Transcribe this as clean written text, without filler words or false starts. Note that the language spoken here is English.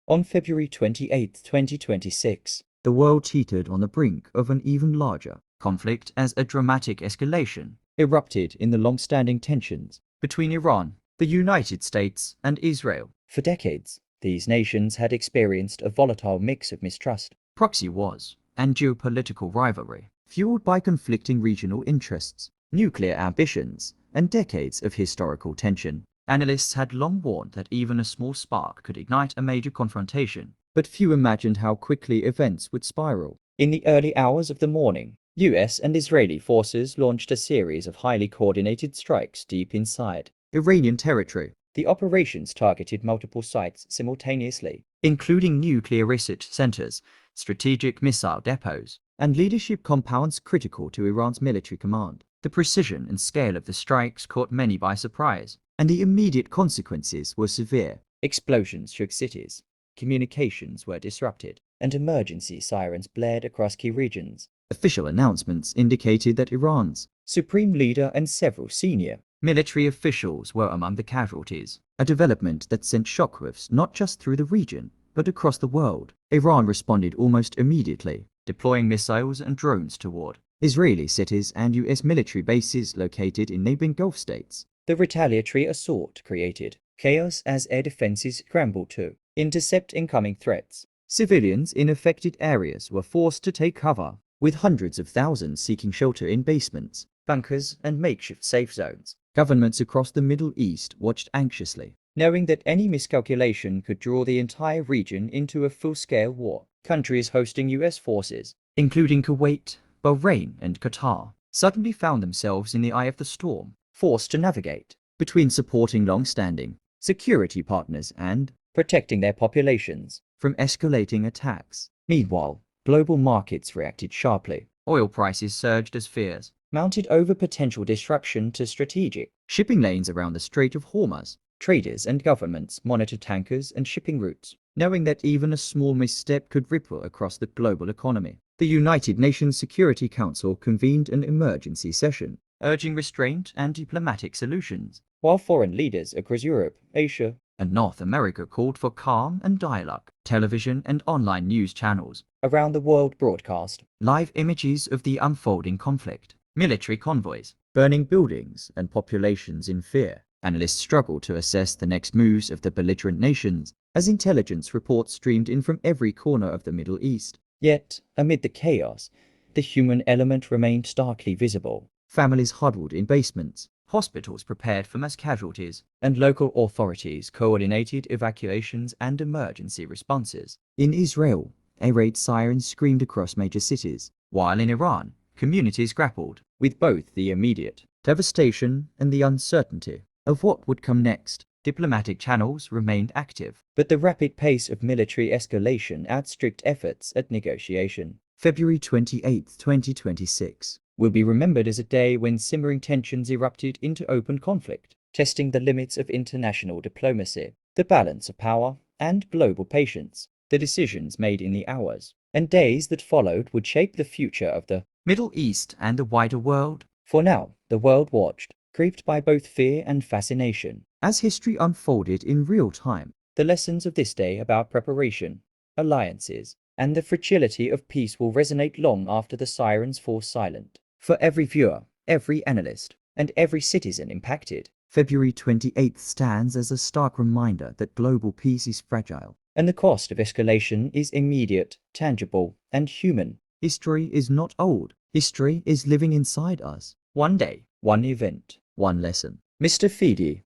On February 28, 2026, the world teetered on the brink of an even larger conflict as a dramatic escalation erupted in the long-standing tensions between Iran, the United States, and Israel. For decades, these nations had experienced a volatile mix of mistrust, proxy wars, and geopolitical rivalry, fueled by conflicting regional interests, nuclear ambitions, and decades of historical tension. Analysts had long warned that even a small spark could ignite a major confrontation, but few imagined how quickly events would spiral. In the early hours of the morning, US and Israeli forces launched a series of highly coordinated strikes deep inside Iranian territory. The operations targeted multiple sites simultaneously, including nuclear research centers, strategic missile depots, and leadership compounds critical to Iran's military command. The precision and scale of the strikes caught many by surprise, and the immediate consequences were severe. Explosions shook cities, communications were disrupted, and emergency sirens blared across key regions. Official announcements indicated that Iran's supreme leader and several senior military officials were among the casualties, a development that sent shockwaves not just through the region, but across the world. Iran responded almost immediately, deploying missiles and drones toward Israeli cities and US military bases located in neighboring Gulf states. The retaliatory assault created chaos as air defenses scrambled to intercept incoming threats. Civilians in affected areas were forced to take cover, with hundreds of thousands seeking shelter in basements, bunkers, and makeshift safe zones. Governments across the Middle East watched anxiously, knowing that any miscalculation could draw the entire region into a full-scale war. Countries hosting US forces, including Kuwait, Bahrain, and Qatar, suddenly found themselves in the eye of the storm, forced to navigate between supporting long-standing security partners and protecting their populations from escalating attacks. Meanwhile, global markets reacted sharply. Oil prices surged as fears mounted over potential disruption to strategic shipping lanes around the Strait of Hormuz. Traders and governments monitored tankers and shipping routes, knowing that even a small misstep could ripple across the global economy. The United Nations Security Council convened an emergency session, urging restraint and diplomatic solutions, while foreign leaders across Europe, Asia, and North America called for calm and dialogue. Television and online news channels around the world broadcast live images of the unfolding conflict, military convoys, burning buildings, and populations in fear. Analysts struggled to assess the next moves of the belligerent nations as intelligence reports streamed in from every corner of the Middle East. Yet, amid the chaos, the human element remained starkly visible. Families huddled in basements, hospitals prepared for mass casualties, and local authorities coordinated evacuations and emergency responses. In Israel, air raid sirens screamed across major cities, while in Iran, communities grappled with both the immediate devastation and the uncertainty of what would come next. Diplomatic channels remained active, but the rapid pace of military escalation outstripped efforts at negotiation. February 28, 2026 will be remembered as a day when simmering tensions erupted into open conflict, testing the limits of international diplomacy, the balance of power, and global patience. The decisions made in the hours and days that followed would shape the future of the Middle East and the wider world. For now, the world watched, gripped by both fear and fascination. As history unfolded in real time, the lessons of this day about preparation, alliances, and the fragility of peace will resonate long after the sirens fall silent. For every viewer, every analyst, and every citizen impacted, February 28th stands as a stark reminder that global peace is fragile, and the cost of escalation is immediate, tangible, and human. History is not old. History is living inside us. One day, one event, one lesson. Mr. Fidi.